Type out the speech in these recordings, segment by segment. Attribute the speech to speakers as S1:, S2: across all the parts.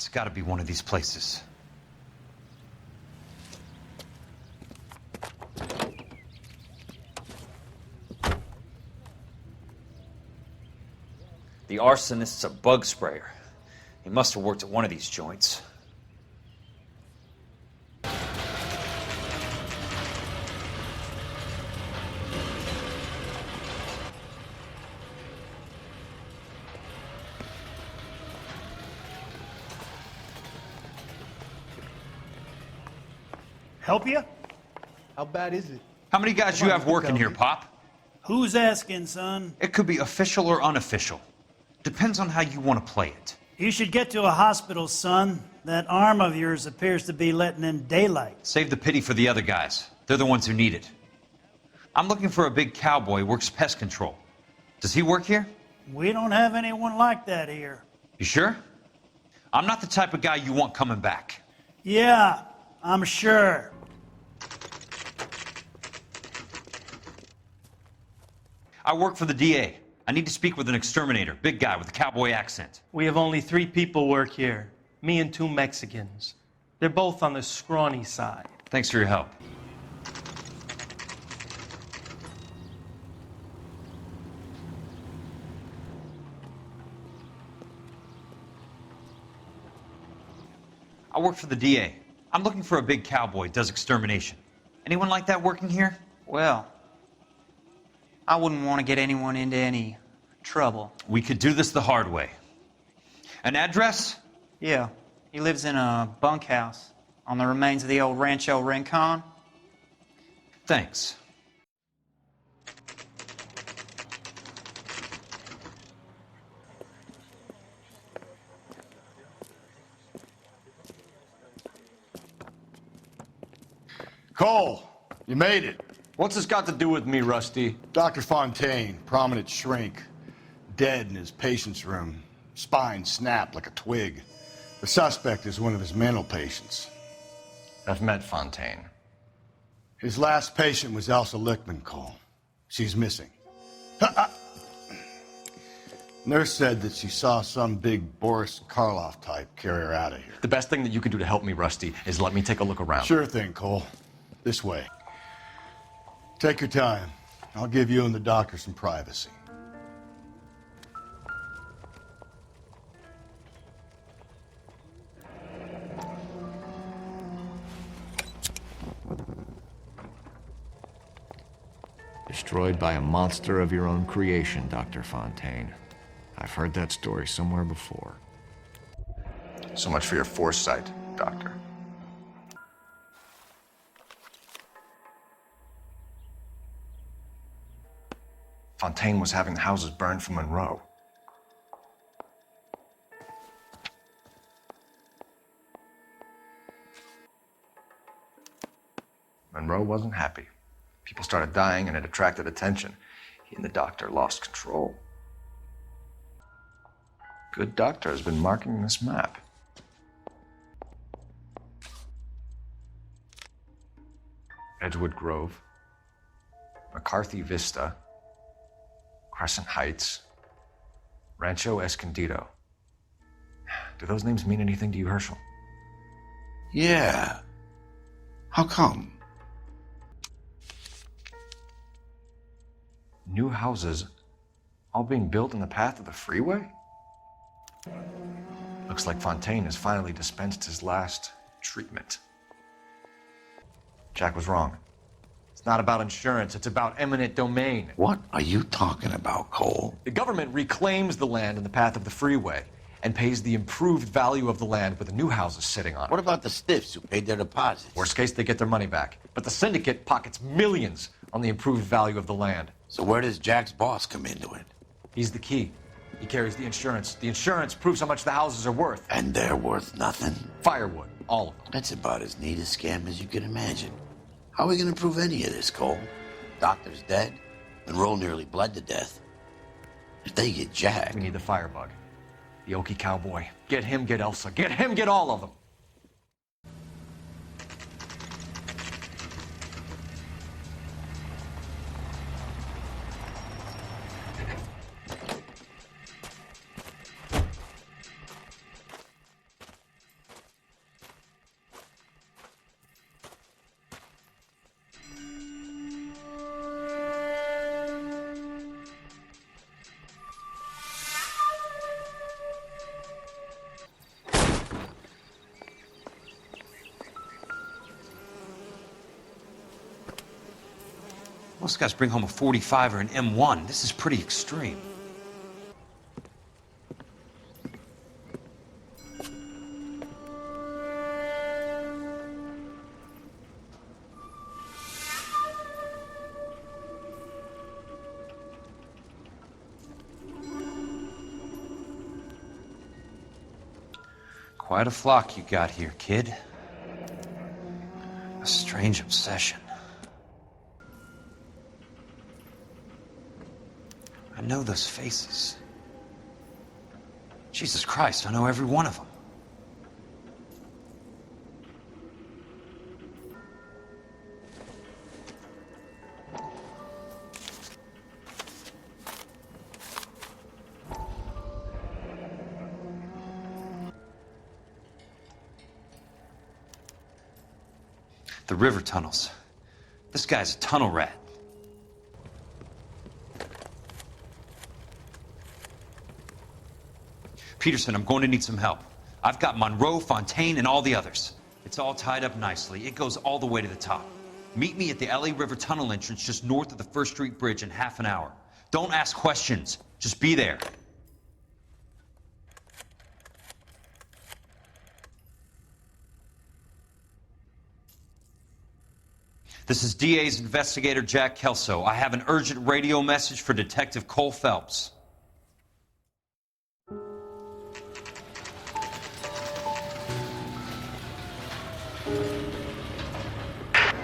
S1: It's gotta be one of these places. The arsonist's a bug sprayer. He must have worked at one of these joints.
S2: Help you?
S3: How bad is it?
S1: How many guys you have working here, Pop?
S2: Who's asking, son?
S1: It could be official or unofficial. Depends on how you want to play it.
S2: You should get to a hospital, son. That arm of yours appears to be letting in daylight.
S1: Save the pity for the other guys. They're the ones who need it. I'm looking for a big cowboy who works pest control. Does he work here?
S2: We don't have anyone like that here.
S1: You sure? I'm not the type of guy you want coming back.
S2: Yeah, I'm sure.
S1: I work for the DA. I need to speak with an exterminator, big guy with a cowboy accent.
S3: We have only 3 people work here. Me and 2 Mexicans. They're both on the scrawny side.
S1: Thanks for your help. I work for the DA. I'm looking for a big cowboy who does extermination. Anyone like that working here?
S4: Well, I wouldn't want to get anyone into any trouble.
S1: We could do this the hard way. An address?
S4: Yeah, he lives in a bunkhouse on the remains of the old Rancho Rincon.
S1: Thanks.
S5: Cole, you made it.
S6: What's this got to do with me, Rusty?
S5: Dr. Fontaine, prominent shrink, dead in his patient's room, spine snapped like a twig. The suspect is one of his mental patients.
S6: I've met Fontaine.
S5: His last patient was Elsa Lichtman, Cole. She's missing. Nurse said that she saw some big Boris Karloff type carry her out of here.
S6: The best thing that you can do to help me, Rusty, is let me take a look around.
S5: Sure thing, Cole. This way. Take your time. I'll give you and the doctor some privacy.
S7: Destroyed by a monster of your own creation, Dr. Fontaine. I've heard that story somewhere before.
S6: So much for your foresight, Doctor. Fontaine was having the houses burned for Monroe. Monroe wasn't happy. People started dying and it attracted attention. He and the doctor lost control. Good doctor has been marking this map. Edgewood Grove, McCarthy Vista, Crescent Heights, Rancho Escondido. Do those names mean anything to you, Herschel?
S8: Yeah. How come?
S6: New houses all being built in the path of the freeway? Looks like Fontaine has finally dispensed his last treatment. Jack was wrong. It's not about insurance, it's about eminent domain.
S8: What are you talking about, Cole?
S6: The government reclaims the land in the path of the freeway and pays the improved value of the land with the new houses sitting on it.
S8: What about the stiffs who paid their deposits?
S6: Worst case, they get their money back. But the syndicate pockets millions on the improved value of the land.
S8: So where does Jack's boss come into it?
S6: He's the key. He carries the insurance. The insurance proves how much the houses are worth.
S8: And they're worth nothing?
S6: Firewood, all of them.
S8: That's about as neat a scam as you can imagine. How are we going to prove any of this, Cole? Doctor's dead. Monroe nearly bled to death. If they get Jack...
S6: We need the firebug. The Okie cowboy. Get him, get Elsa. Get him, get all of them.
S1: Most guys bring home a 45 or an M1. This is pretty extreme. Quite a flock you got here, kid. A strange obsession. I know those faces. Jesus Christ, I know every one of them. The river tunnels. This guy's a tunnel rat. Peterson, I'm going to need some help. I've got Monroe, Fontaine, and all the others. It's all tied up nicely. It goes all the way to the top. Meet me at the LA River Tunnel entrance just north of the First Street Bridge in half an hour. Don't ask questions. Just be there. This is DA's investigator Jack Kelso. I have an urgent radio message for Detective Cole Phelps.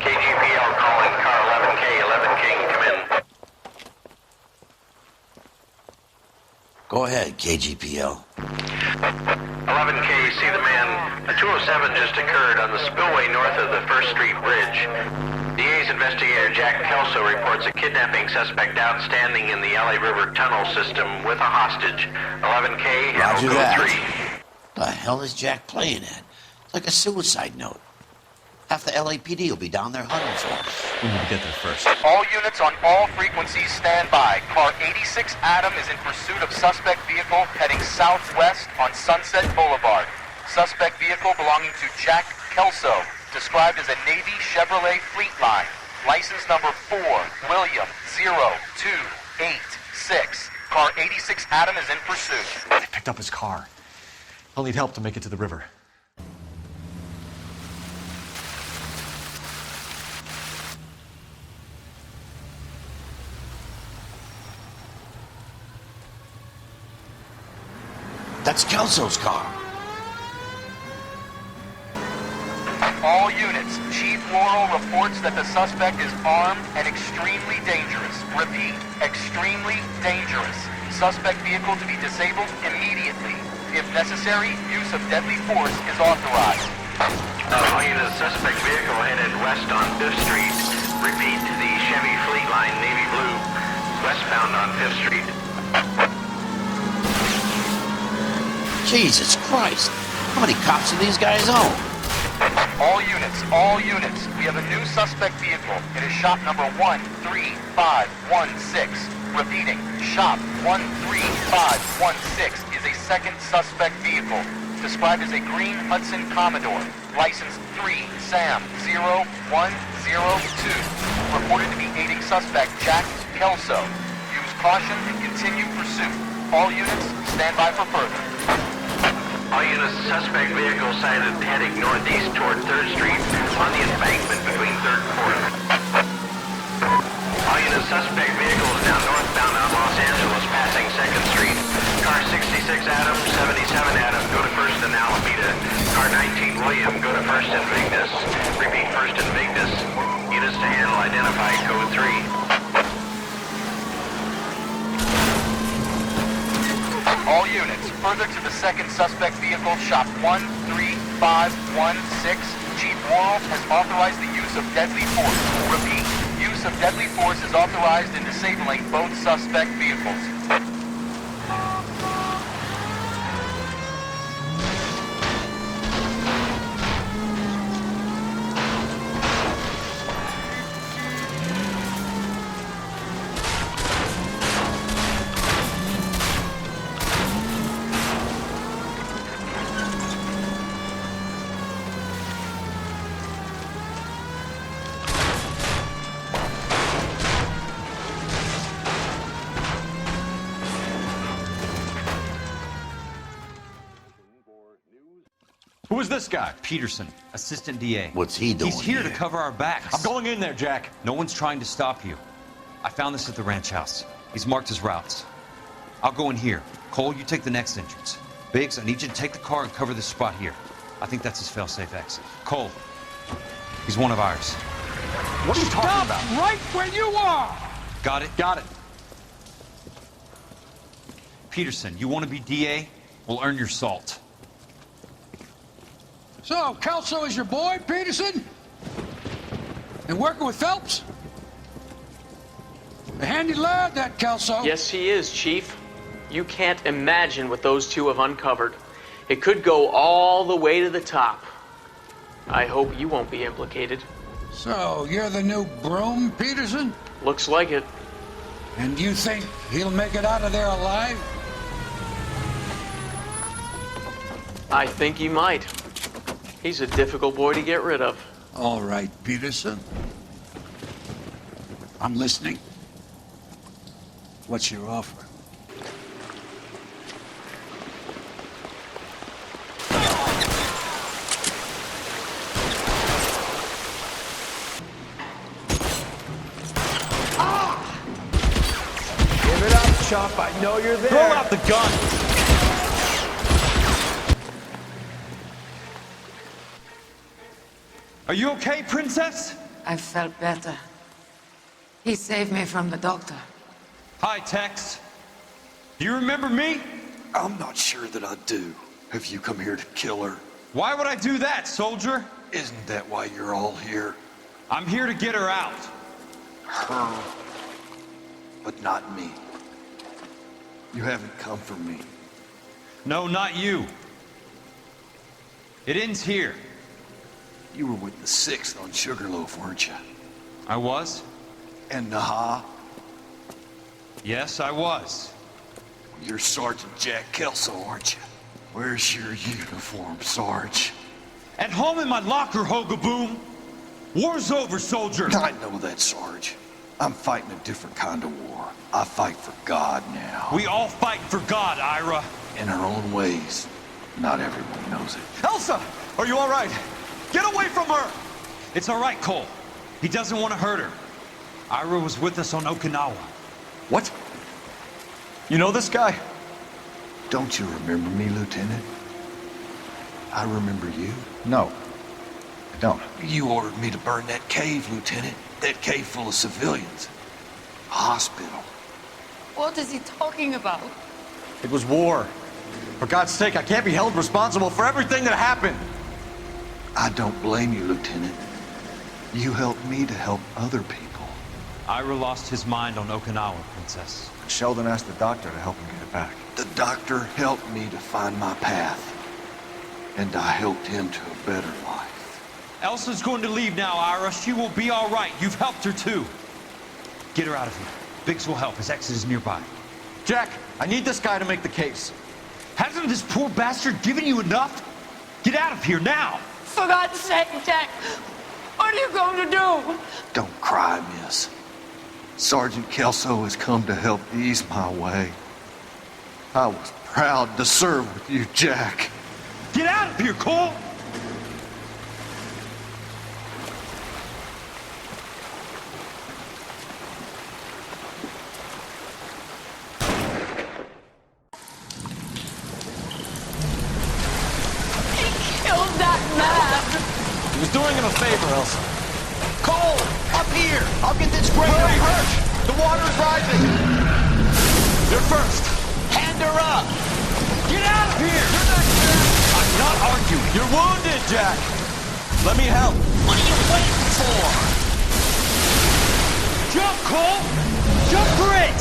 S9: KGPL calling car 11K, 11K, come in.
S8: Go ahead, KGPL.
S9: 11K, see the man. A 207 just occurred on the spillway north of the First Street Bridge. DA's investigator Jack Kelso reports a kidnapping suspect outstanding in the LA River tunnel system with a hostage. 11K,
S8: Roger
S9: code
S8: that.
S9: 3.
S8: The hell is Jack playing at? It's like a suicide note. Half the LAPD will be down there hunting for him.
S6: We need to get there first.
S10: All units on all frequencies stand by. Car 86 Adam is in pursuit of suspect vehicle heading southwest on Sunset Boulevard. Suspect vehicle belonging to Jack Kelso, described as a Navy Chevrolet Fleetline. License number 4, William 0286. Car 86 Adam is in pursuit.
S6: They picked up his car. I'll need help to make it to the river.
S8: That's Kelso's car.
S10: All units, Chief Laurel reports that the suspect is armed and extremely dangerous. Repeat, extremely dangerous. Suspect vehicle to be disabled immediately. If necessary, use of deadly force is authorized.
S9: All units, suspect vehicle headed west on 5th Street. Repeat, the Chevy Fleetline navy blue, westbound on 5th Street.
S8: Jesus Christ. How many cops do these guys own?
S10: All units, we have a new suspect vehicle. It is shop number 13516. Repeating, shop 13516 is a second suspect vehicle, described as a green Hudson Commodore, license 3 Sam 0102, reported to be aiding suspect Jack Kelso. Use caution and continue pursuit. All units, stand by for further.
S9: All units, suspect vehicle sighted heading northeast toward 3rd Street on the embankment between 3rd and 4th. All units, suspect vehicle is now northbound on Los Angeles, passing 2nd Street. Car 66 Adam, 77 Adam, go to 1st and Alameda. Car 19 William, go to 1st and Vignes. Repeat, 1st and Vignes. Units to handle, identify code 3.
S10: All units, further to the second suspect vehicle, shop 13516. Chief Laurel has authorized the use of deadly force. Repeat, use of deadly force is authorized in disabling both suspect vehicles.
S6: Who is this guy?
S1: Peterson, assistant DA.
S8: What's he doing
S1: He's here to
S8: here?
S1: cover our backs.
S6: I'm going in there, Jack.
S1: No one's trying to stop you. I found this at the ranch house. He's marked his routes. I'll go in here. Cole, you take the next entrance. Biggs, I need you to take the car and cover this spot here. I think that's his fail-safe exit. Cole, he's one of ours.
S6: What are you talking about?
S11: Right where you are!
S1: Got it?
S6: Got it.
S1: Peterson, you want to be DA? We'll earn your salt.
S11: So, Kelso is your boy, Peterson? And working with Phelps? A handy lad, that Kelso.
S12: Yes, he is, Chief. You can't imagine what those two have uncovered. It could go all the way to the top. I hope you won't be implicated.
S11: So, you're the new broom, Peterson?
S12: Looks like it.
S11: And you think he'll make it out of there alive?
S12: I think he might. He's a difficult boy to get rid of.
S11: All right, Peterson. I'm listening. What's your offer?
S6: Give it up, Chop. I know you're there.
S1: Throw out the gun! Are you okay, Princess?
S13: I felt better. He saved me from the doctor.
S1: Hi, Tex. Do you remember me?
S14: I'm not sure that I do. Have you come here to kill her?
S1: Why would I do that, soldier?
S14: Isn't that why you're all here?
S1: I'm here to get her out.
S14: Her. But not me. You haven't come for me.
S1: No, not you. It ends here.
S14: You were with the 6th on Sugarloaf, weren't you?
S1: I was?
S14: And Naha?
S1: Yes, I was.
S14: You're Sergeant Jack Kelso, aren't you? Where's your uniform, Sarge?
S1: At home in my locker, Hogaboom. War's over, soldier.
S14: I know that, Sarge. I'm fighting a different kind of war. I fight for God now.
S1: We all fight for God, Ira.
S14: In our own ways. Not everyone knows it.
S6: Elsa! Are you all right? Get away from her!
S1: It's all right, Cole. He doesn't want to hurt her. Ira was with us on Okinawa.
S6: What? You know this guy?
S14: Don't you remember me, Lieutenant? I remember you.
S6: No, I don't.
S14: You ordered me to burn that cave, Lieutenant. That cave full of civilians. A hospital.
S13: What is he talking about?
S6: It was war. For God's sake, I can't be held responsible for everything that happened.
S14: I don't blame you, Lieutenant. You helped me to help other people.
S1: Ira lost his mind on Okinawa, Princess.
S6: Sheldon asked the doctor to help him get it back.
S14: The doctor helped me to find my path. And I helped him to a better life.
S1: Elsa's going to leave now, Ira. She will be all right. You've helped her, too. Get her out of here. Biggs will help. His exit is nearby.
S6: Jack, I need this guy to make the case.
S1: Hasn't this poor bastard given you enough? Get out of here now!
S13: For God's sake, Jack! What are you going to do?
S14: Don't cry, miss. Sergeant Kelso has come to help ease my way. I was proud to serve with you, Jack.
S1: Get out of here, Cole!
S13: Killed that man!
S6: He was doing him a favor, Elsa.
S8: Cole, up here! I'll get this grader hurt!
S6: The water is rising! You're first!
S8: Hand her up!
S1: Get out of here! I'm not arguing.
S6: You're wounded, Jack! Let me help.
S8: What are you waiting for?
S1: Jump, Cole! Jump for it!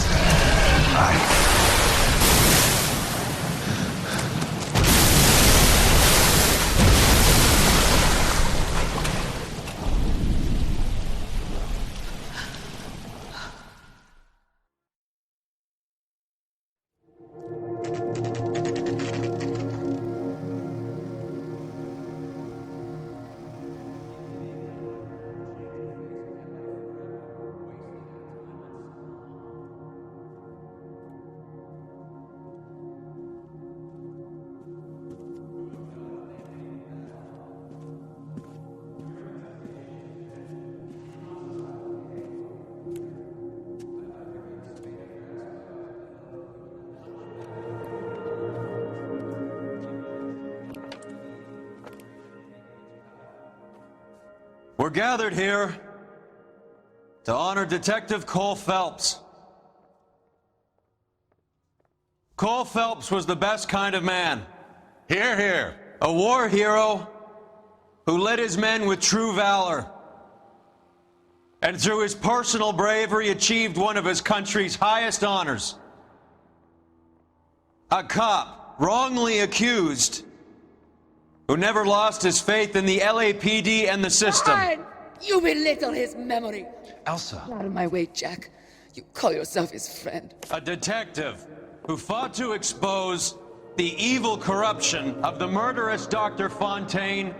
S15: gathered here to honor Detective Cole Phelps. Cole Phelps was the best kind of man.
S5: Hear, hear.
S15: A war hero who led his men with true valor. And through his personal bravery achieved one of his country's highest honors. A cop wrongly accused who never lost his faith in the LAPD and the system.
S13: Fine. You belittle his memory.
S1: Elsa.
S13: Out of my way, Jack. You call yourself his friend.
S15: A detective who fought to expose the evil corruption of the murderous Dr. Fontaine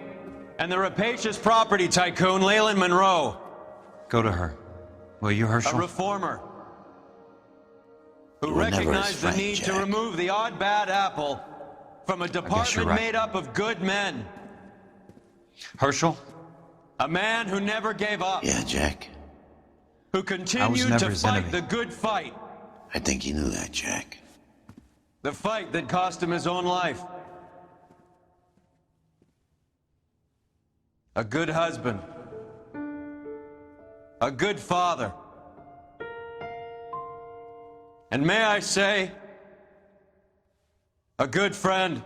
S15: and the rapacious property tycoon Leyland Monroe.
S1: Go to her. Will you, Herschel?
S15: A reformer who
S8: You were never his
S15: recognized
S8: friend,
S15: the need to
S8: Jack.
S15: remove the odd bad apple from a department
S1: right.
S15: made up of good men.
S1: Herschel?
S15: A man who never gave up.
S8: Yeah, Jack.
S15: Who continued
S1: never
S15: to
S1: his
S15: fight
S1: enemy.
S15: the good fight.
S8: I think you knew that, Jack.
S15: The fight that cost him his own life. A good husband. A good father. And may I say, a good friend.